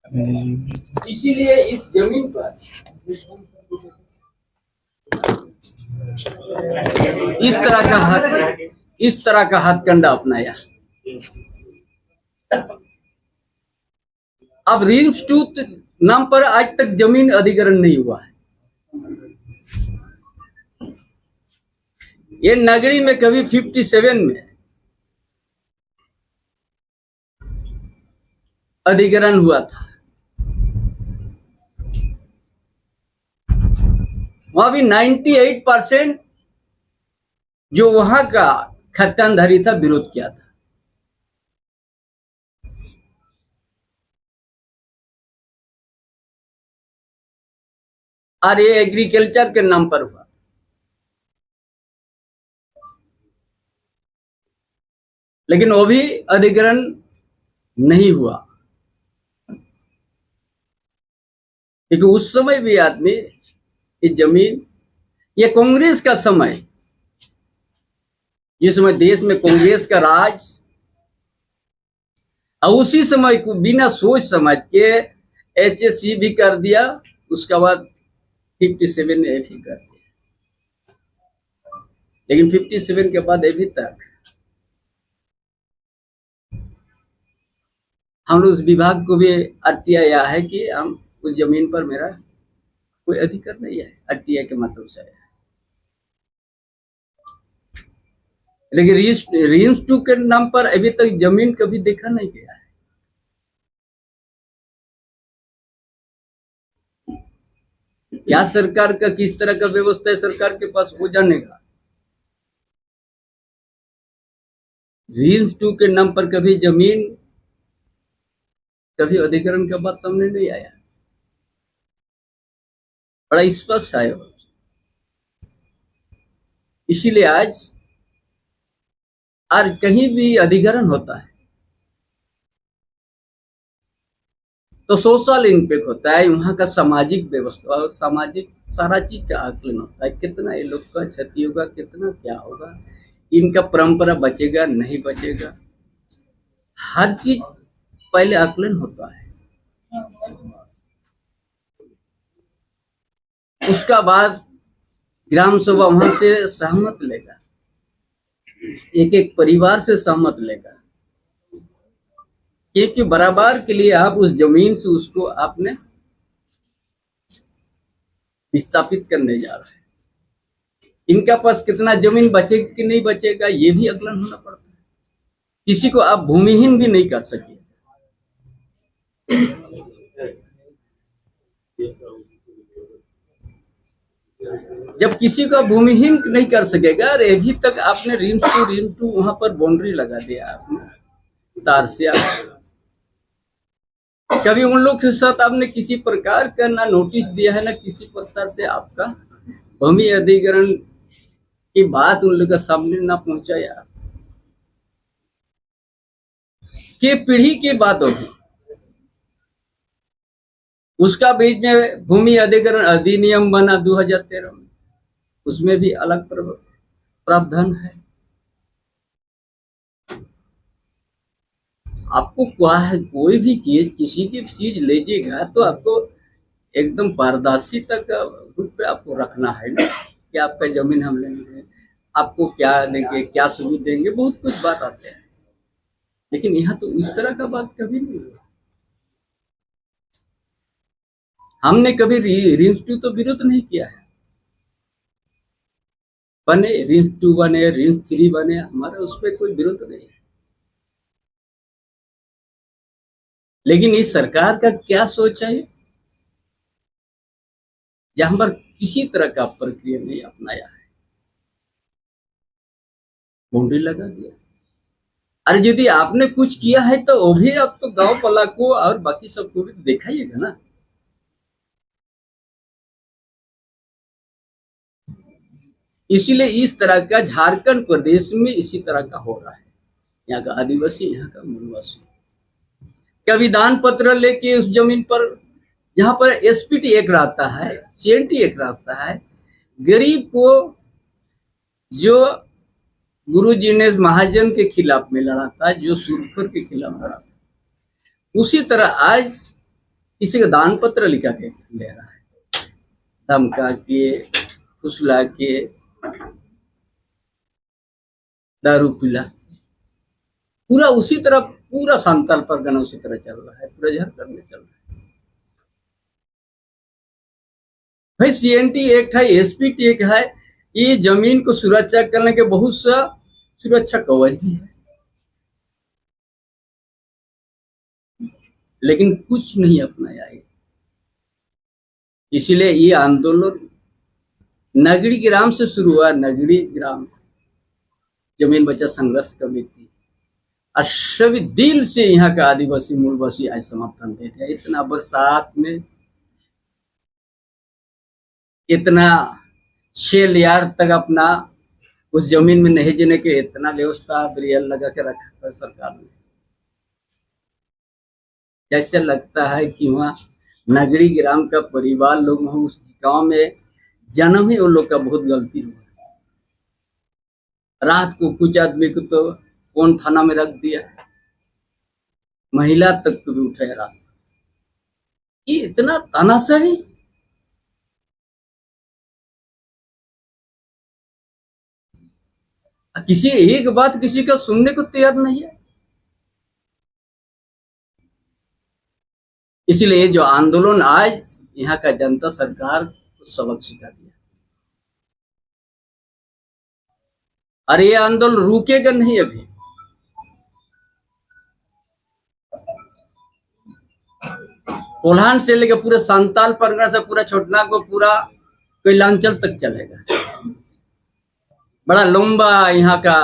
इसीलिए इस जमीन पर इस तरह का हथकंडा अपनाया। अब रिम्स टू नाम पर आज तक जमीन अधिग्रहण नहीं हुआ है। ये नगरी में कभी 57 में अधिग्रहण हुआ था। वहां भी 98% जो वहां का खतनधारी था विरोध किया था। और ये एग्रीकल्चर के नाम पर हुआ, लेकिन वो भी अधिग्रहण नहीं हुआ, क्योंकि उस समय भी आदमी ये जमीन, ये कांग्रेस का समय, जिस समय देश में कांग्रेस का राज, और उसी समय को बिना सोच समझ के HSC भी कर दिया, उसके बाद 57 ने भी कर दिया। लेकिन 57 के बाद अभी तक हम लोग उस विभाग को भी RTI आया है कि हम उस जमीन पर मेरा कोई अधिकार नहीं है, RTI के माध्यम से है। लेकिन रिम्स 2 के नाम पर अभी तक जमीन कभी देखा नहीं गया है। क्या सरकार का किस तरह का व्यवस्था है सरकार के पास, वो जानेगा। रिम्स 2 के नाम पर कभी जमीन, कभी अधिग्रहण का बात सामने नहीं आया, बड़ा स्पष्ट है। इसीलिए आज और कहीं भी अधिग्रहण होता है तो सोशल इम्पैक्ट होता है, वहां का सामाजिक व्यवस्था और सामाजिक सारा चीज का आकलन होता है। कितना ये लोग का क्षति होगा, कितना क्या होगा, इनका परंपरा बचेगा नहीं बचेगा, हर चीज पहले आकलन होता है। उसका बाद ग्राम सभा वहां से सहमत लेगा, एक एक परिवार से सहमत लेगा, क्योंकि बराबर के लिए आप उस जमीन से उसको आपने विस्थापित करने जा रहे हैं। इनका पास कितना जमीन बचेगा कि नहीं बचेगा, ये भी आकलन होना पड़ता है। किसी को आप भूमिहीन भी नहीं कर सके। जब किसी को भूमिहीन नहीं कर सकेगा, और अभी तक आपने रिम्स टू वहां पर बाउंड्री लगा दिया आपने तार से, कभी उन लोग के साथ आपने किसी प्रकार का ना नोटिस दिया है, ना किसी प्रकार से आपका भूमि अधिग्रहण की बात उन लोग के सामने ना पहुंचाया। के पीढ़ी की बात होगी, उसका बीच में भूमि अधिग्रहण अधिनियम बना 2013 में, उसमें भी अलग प्रावधान है। आपको क्या है, कोई भी चीज किसी की चीज लीजिएगा तो आपको एकदम पारदर्शी तक रूप पे आपको रखना है ना, कि आपका जमीन हम लेंगे, आपको क्या देंगे, क्या सुविधा देंगे, बहुत कुछ बात आते हैं। लेकिन यहाँ तो इस तरह का बात कभी नहीं हुआ। हमने कभी रिम्स 2 तो विरोध नहीं किया है, बने रिम्स 2 बने, रिम्स 3 बने, हमारा उस पर कोई विरोध नहीं है। लेकिन इस सरकार का क्या सोच है, जहां पर किसी तरह का प्रक्रिया नहीं अपनाया है, बाउंड्री लगा दिया। अरे यदि आपने कुछ किया है तो वो भी आप तो गांव पला को और बाकी सबको भी दिखाइएगा ना। इसीलिए इस तरह का झारखंड प्रदेश में इसी तरह का हो रहा है। यहाँ का आदिवासी, यहाँ का मूलवासी कभी दान पत्र लेके उस जमीन पर, जहां पर SPT एक रहता है, CNT एक रहता है, गरीब को जो गुरु जी ने महाजन के खिलाफ में लड़ा था, जो सूदखोर के खिलाफ लड़ा था, उसी तरह आज किसी का दान पत्र लिखा के ले रहा है, धमका के, फुसला के, दारू पिला, पूरा उसी तरह, पूरा संताल परगना उसी तरह चल रहा है, पूरा झारखंड में चल रहा है। भाई CNT एक्ट है, SPT एक्ट है, ये जमीन को सुरक्षा करने के बहुत सा सुरक्षा कवच भी है, लेकिन कुछ नहीं अपनाया है। इसीलिए ये आंदोलन नगरी ग्राम से शुरू हुआ। नगरी ग्राम जमीन बचा संघर्ष कमेटी और सभी दिल से यहाँ का आदिवासी मूलवासी आज समर्थन देते हैं। इतना बरसात में, इतना 6 लेयर तक अपना उस जमीन में नहीं जीने के इतना व्यवस्था ब्रियल लगा के रखा था सरकार ने। जैसे लगता है कि वहाँ नगरी ग्राम का परिवार लोग, उस गांव में जन्म ही उन लोग का बहुत गलती हुआ। रात को कुछ आदमी को तो कौन थाना में रख दिया, महिला तक को भी उठाया रात। ये इतना तानाशाही, किसी एक बात किसी का सुनने को तैयार नहीं है। इसीलिए जो आंदोलन आज यहाँ का जनता सरकार को सबक सिखा दिया। अरे ये आंदोलन रुकेगा नहीं अभी। कोल्हान से लेकर पूरे संताल परगना से पूरा छोटना को पूरा कैलांचल तक चलेगा। बड़ा लंबा यहाँ का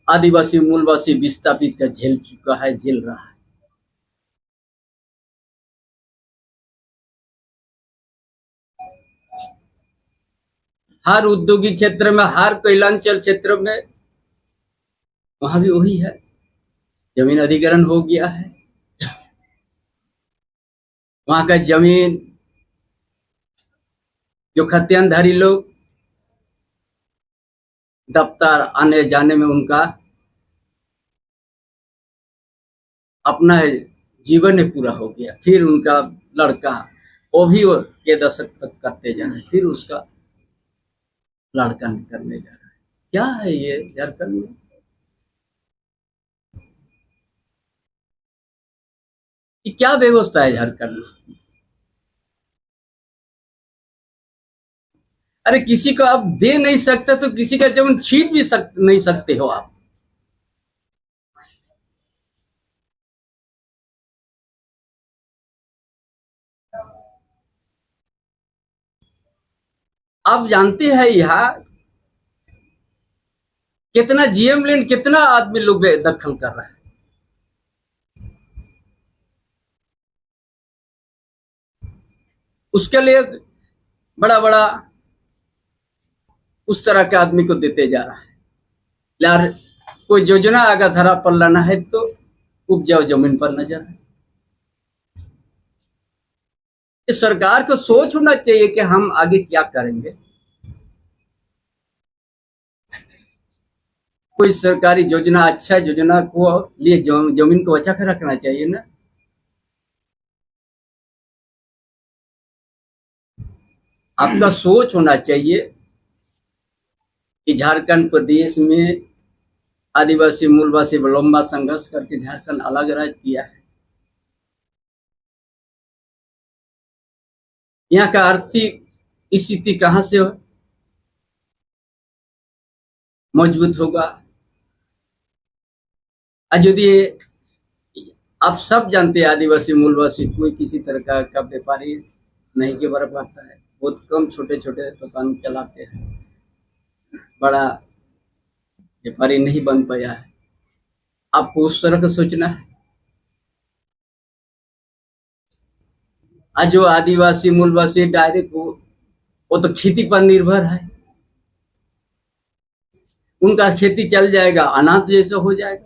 आदिवासी मूलवासी विस्थापित का झेल चुका है, झेल रहा है। हर उद्योगिक क्षेत्र में, हर कैलांचल क्षेत्र में वहां भी वही है, जमीन अधिग्रहण हो गया है। वहां का जमीन जो खतियानधारी लोग दफ्तर आने जाने में उनका अपना जीवन पूरा हो गया। फिर उनका लड़का वो भी के दशक तक करते जा रहे, फिर उसका लड़का करने जा रहा है। क्या है ये झारखंड में? ये क्या व्यवस्था है झारखंड में? अरे किसी को आप दे नहीं सकते तो किसी का जमीन छीन भी नहीं सकते हो आप। आप जानते हैं यहाँ कितना GM लैंड, कितना आदमी लोग दखल कर रहा है। उसके लिए बड़ा बड़ा उस तरह के आदमी को देते जा रहा है। यार कोई योजना अगर धरा पर लाना है तो उपजाऊ जमीन पर नजर है। इस सरकार को सोच होना चाहिए कि हम आगे क्या करेंगे। कोई सरकारी योजना, अच्छा योजना को लिए जमीन को बचा कर रखना चाहिए ना। आपका सोच होना चाहिए कि झारखंड प्रदेश में आदिवासी मूलवासी लंबा संघर्ष करके झारखंड अलग राज्य किया है। यहाँ का आर्थिक स्थिति कहां से मजबूत होगा? यदि आप सब जानते हैं आदिवासी मूलवासी कोई किसी तरह का व्यापारी नहीं के बराबर पाता है। बहुत कम छोटे छोटे दुकान चलाते हैं, बड़ा व्यापारी नहीं बन पाया है। आपको उस तरह का सोचना है। आज जो आदिवासी मूलवासी डायरेक्ट वो तो खेती पर निर्भर है। उनका खेती चल जाएगा, अनाथ जैसा हो जाएगा।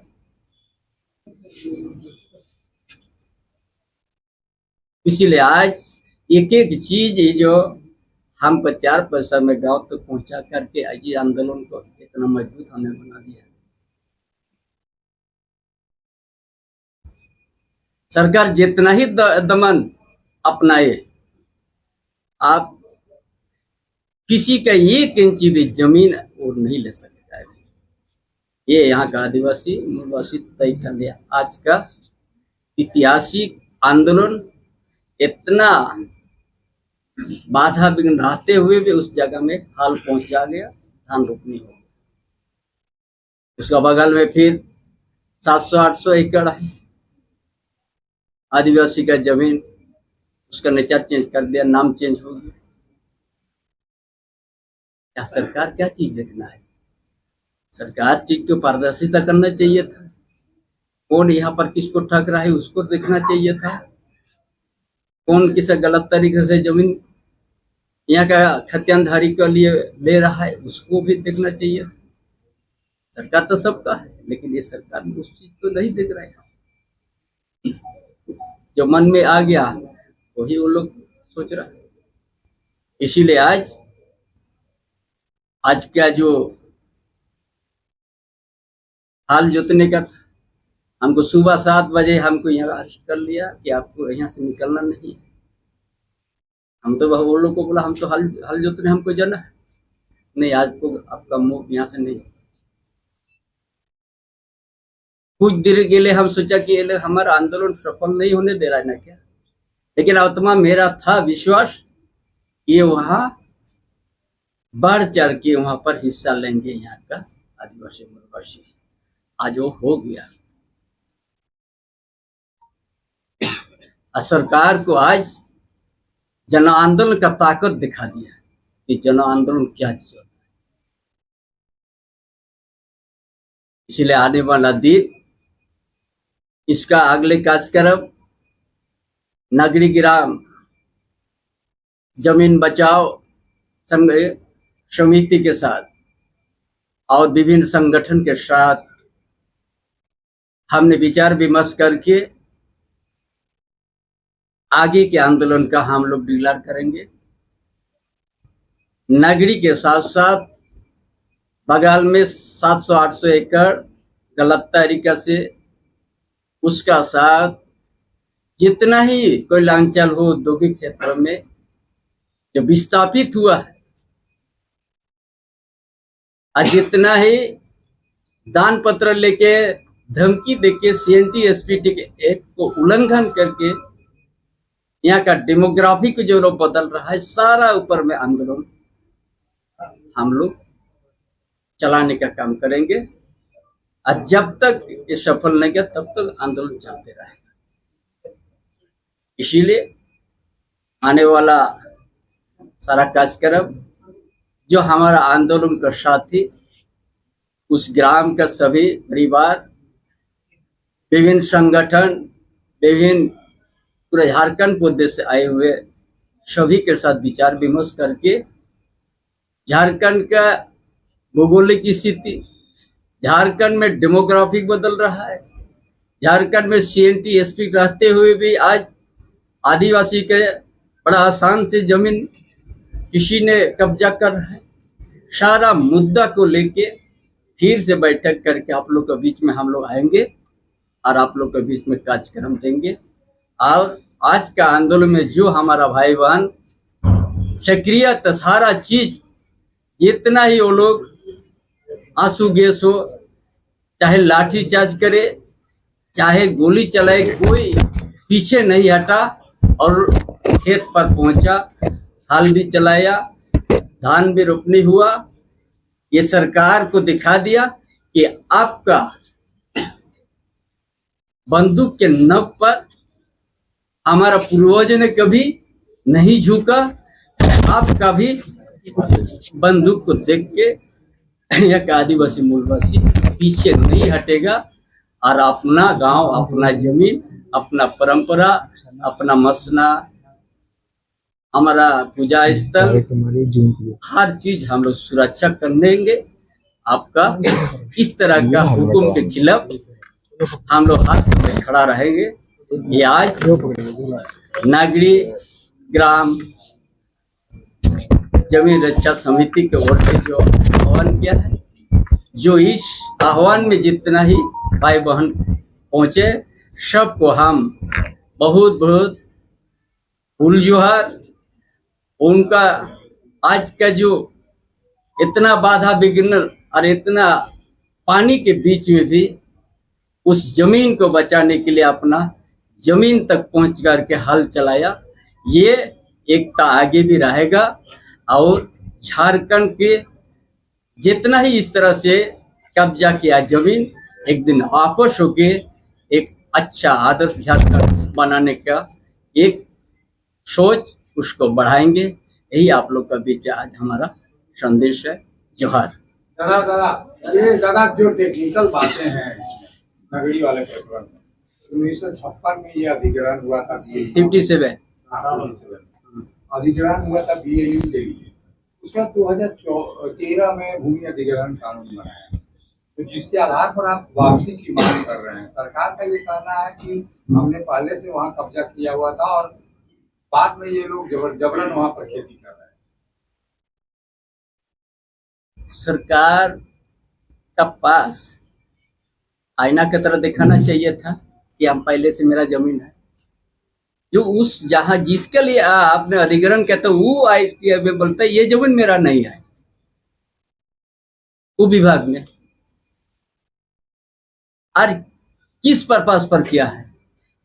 इसीलिए आज एक एक चीज जो हम 4 पैसा में गांव तक तो पहुंचा करके आज ये आंदोलन को इतना मजबूत होने बना दिया। सरकार जितना ही दमन अपनाए, आप किसी का 1 इंच भी जमीन और नहीं ले सकता है। ये यहाँ का आदिवासी मूलवासी तय कर लिया। आज का ऐतिहासिक आंदोलन इतना बाधा विघ्न रहते हुए भी उस जगह में हाल पहुंचा गया, धान रोपनी हो। उसका बगल में फिर 700-800 एकड़ है आदिवासी का जमीन, उसका नेचर चेंज कर दिया, नाम चेंज हो गया। क्या सरकार क्या चीज देखना है? सरकार चीज को पारदर्शिता करना चाहिए था। कौन यहाँ पर किसको ठग रहा है उसको देखना चाहिए था। कौन किसी गलत तरीके से जमीन यहाँ का खतियानधारी के लिए ले रहा है उसको भी देखना चाहिए था। सरकार तो सबका है, लेकिन ये सरकार उस चीज को नहीं देख रहा है। जो मन में आ गया वही वो लोग सोच रहा है। इसीलिए आज का जो हाल जोतने का था, हमको सुबह 7 बजे हमको यहाँ अरेस्ट कर लिया कि आपको यहाँ से निकलना नहीं है। हम तो वो लोग को बोला हम तो हल जोतने हमको जाना है, नहीं आज को आपका मुंह यहाँ से नहीं। कुछ देर के लिए हम सोचा कि ये हमारा आंदोलन सफल नहीं होने दे रहा है ना क्या, लेकिन आत्मा मेरा था विश्वास ये वहां बढ़ चढ़ के वहां पर हिस्सा लेंगे यहाँ का आदिवासी मूलवासी। आज वो हो गया। सरकार को आज जन आंदोलन का ताकत दिखा दिया कि जन आंदोलन क्या चीज है। इसलिए आने वाला दिन इसका अगले कार्यक्रम नगरी ग्राम जमीन बचाओ समिति के साथ और विभिन्न संगठन के साथ हमने विचार विमर्श करके आगे के आंदोलन का हम लोग डिक्लेयर करेंगे। नगरी के साथ साथ बगल में 700-800 एकड़ गलत तरीका से उसका साथ जितना ही कोयलांचल हो औद्योगिक क्षेत्र में जो विस्थापित हुआ है और जितना ही दान पत्र लेके धमकी देके CNT SPT के एक्ट को उल्लंघन करके यहाँ का डेमोग्राफिक जो लोग बदल रहा है, सारा ऊपर में आंदोलन हम लोग चलाने का काम करेंगे। और जब तक ये सफल नहीं किया तब तक आंदोलन चलते रहेगा। इसीलिए आने वाला सारा कार्यक्रम जो हमारा आंदोलन का साथी उस ग्राम का सभी परिवार, विभिन्न संगठन, विभिन्न पूरे झारखंड को उद्देश्य से आए हुए सभी के साथ विचार विमर्श करके झारखंड का भौगोलिक स्थिति, झारखंड में डेमोग्राफिक बदल रहा है, झारखंड में CNT SPT रहते हुए भी आज आदिवासी के बड़ा आसान से जमीन किसी ने कब्जा कर रहा है। सारा मुद्दा को लेके फिर से बैठक करके आप लोग के बीच में हम लोग आएंगे और आप लोग के बीच में कार्यक्रम देंगे। और आज का आंदोलन में जो हमारा भाई बहन सक्रिय सारा चीज जितना ही वो लोग आंसू गैस हो, चाहे लाठी चार्ज करे, चाहे गोली चलाए, कोई पीछे नहीं हटा और खेत पर पहुंचा, हल भी चलाया, धान भी रोपनी हुआ। ये सरकार को दिखा दिया कि आपका बंदूक के नोक पर हमारा पूर्वज ने कभी नहीं झुका। आप कभी बंदूक को देख के एक आदिवासी मूलवासी पीछे नहीं हटेगा और अपना गांव, अपना जमीन, अपना परंपरा, अपना मसना, हमारा पूजा स्थल, हर चीज हम लोग सुरक्षा कर लेंगे। आपका इस तरह का हुक्म के खिलाफ हम लोग हर समय खड़ा रहेंगे। ये आज नगरी ग्राम जमीन रक्षा समिति के ओर से जो आह्वान किया है, जो इस आह्वान में जितना ही भाई बहन पहुंचे सबको हम बहुत बहुत फूल जोहर उनका आज का जो इतना बाधा विघ्न और इतना पानी के बीच में भी उस जमीन को बचाने के लिए अपना जमीन तक पहुंच करके हल चलाया। ये एकता आगे भी रहेगा और झारखंड के जितना ही इस तरह से कब्जा किया जमीन, एक दिन वापस होके एक अच्छा आदर्श झारखंड बनाने का एक सोच उसको बढ़ाएंगे। यही आप लोग का बीच आज हमारा संदेश है। जोहार। दादा दादा ये दादा जो टेक्निकल बातें हैं नगरी वाले प्रकरण में 1956 में ये अधिग्रहण हुआ था 57 अधिग्रहण हुआ था BAU के लिए। उसका 2013 में भूमि अधिग्रहण कानून बनाया, तो जिसके आधार पर आप वापसी की मांग कर रहे हैं। सरकार का ये कहना है कि हमने पहले से वहाँ कब्जा किया हुआ था और बाद में ये लोग जबरन वहाँ पर खेती कर रहे हैं। सरकार का पास आईना की तरह दिखाना चाहिए था कि हम पहले से मेरा जमीन है। जो उस जहां जिसके लिए आपने अधिग्रहण कहते वो ITA में बोलता है ये जमीन मेरा नहीं है, वो विभाग में और किस पर्पस पर किया है।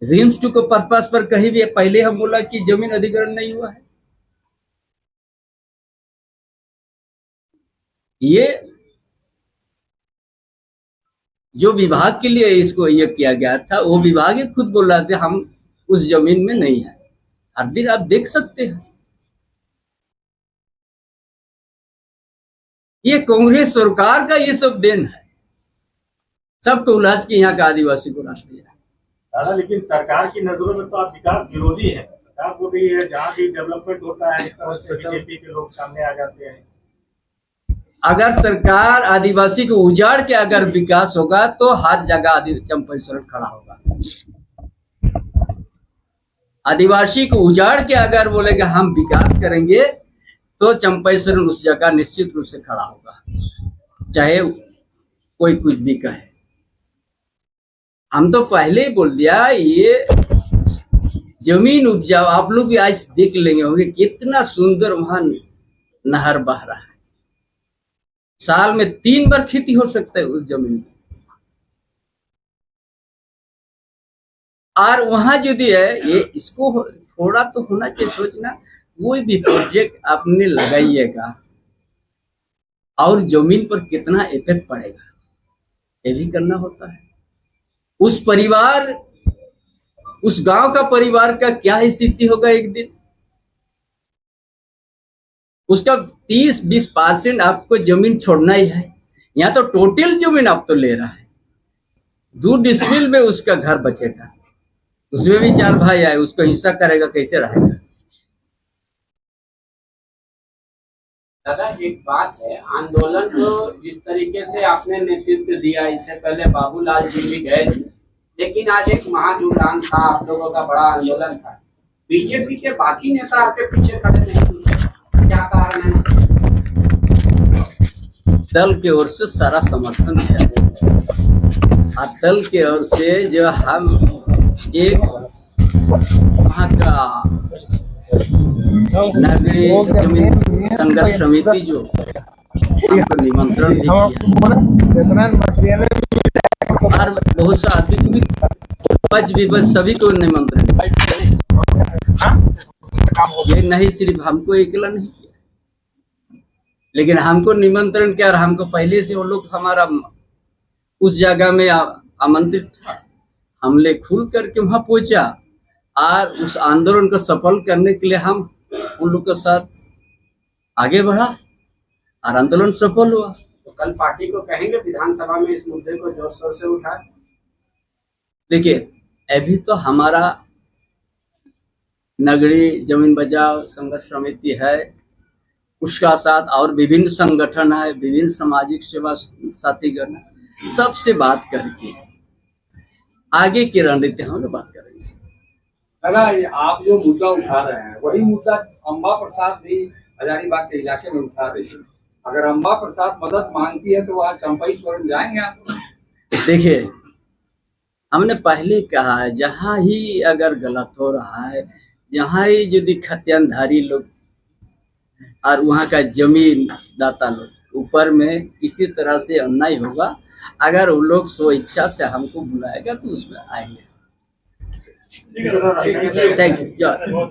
रिम्स टू को पर्पस पर कहीं भी पहले हम बोला कि जमीन अधिग्रहण नहीं हुआ है। ये जो विभाग के लिए इसको ये किया गया था वो विभाग ही खुद बोल रहा था हम उस जमीन में नहीं है। हर दिन आप देख सकते हैं ये कांग्रेस सरकार का ये सब देन है, सबको उलाज के यहाँ का आदिवासी को रास्ते दिया। दादा लेकिन सरकार की नजरों में तो आप विकास विरोधी है। सरकार को भी है जहाँ भी डेवलपमेंट होता है बीजेपी के लोग सामने आ जाते हैं। अगर सरकार आदिवासी को उजाड़ के अगर विकास होगा तो हर जगह चंपेश्वरण खड़ा होगा। आदिवासी को उजाड़ के अगर बोलेगा हम विकास करेंगे तो चंपेश्वरण उस जगह निश्चित रूप से खड़ा होगा, चाहे कोई कुछ भी कहे। हम तो पहले ही बोल दिया ये जमीन उपजाऊ। आप लोग भी आज देख लेंगे होंगे कितना सुंदर वहां नहर बह रहा है। साल में 3 बार खेती हो सकता है उस जमीन में। और वहां जो भी है ये इसको थोड़ा तो होना चाहिए सोचना। कोई भी प्रोजेक्ट आपने लगाइएगा और जमीन पर कितना इफेक्ट पड़ेगा ये भी करना होता है। उस परिवार उस गांव का परिवार का क्या स्थिति होगा एक दिन। उसका 30-20% आपको जमीन छोड़ना ही है। यहाँ तो टोटल जमीन आप तो ले रहा है। 2 डिसमिल में उसका घर बचेगा, उसमें भी 4 भाई आए, उसको हिस्सा करेगा, कैसे रहेगा। दादा एक बात है, आंदोलन को जिस तरीके से आपने नेतृत्व दिया, इससे पहले बाबूलाल जी भी गए थे, लेकिन आज एक महाजुटान था, आप लोगों का बड़ा आंदोलन था। बीजेपी के बाकी नेता आपके पीछे खड़े नहीं थे, क्या कारण है? दल की ओर से सारा समर्थन है और दल की ओर से जो हम एक वहाँ का नागरिक जमीन संघर्ष समिति जो हमको निमंत्रण भी किया और बहुत सा आदमी भी सभी को निमंत्रण। ये नहीं सिर्फ हमको अकेला नहीं किया, लेकिन हमको निमंत्रण किया और हमको पहले से वो लोग हमारा उस जगह में आमंत्रित था। हमने खुल करके वहां पहुंचा और उस आंदोलन को सफल करने के लिए हम उन लोग के साथ आगे बढ़ा और आंदोलन सफल हुआ। तो कल पार्टी को कहेंगे विधानसभा में इस मुद्दे को जोर शोर से उठाए। देखिए अभी तो हमारा नगरी जमीन बचाओ संघर्ष समिति है, उसका साथ और विभिन्न संगठन है, विभिन्न सामाजिक सेवा साथीगण है, सबसे बात करके आगे की रणनीति हम लोग बात करेंगे। दादा आप जो मुद्दा उठा रहे हैं वही मुद्दा अम्बा प्रसाद भी हजारीबाग के इलाके में उठा रही है। अगर अम्बा प्रसाद मदद मांगती है तो वहाँ चंपेश्वरण जाएंगे आप? देखिए हमने पहले कहा है जहां ही अगर गलत हो रहा है जहाँ ही यदि खतियानधारी लोग और वहाँ का जमीन दाता लोग ऊपर में किसी तरह से अन्याय होगा, अगर वो लोग स्वेच्छा से हमको बुलाएगा तो उसमें आएंगे। ठीक है दादा, थैंक यू।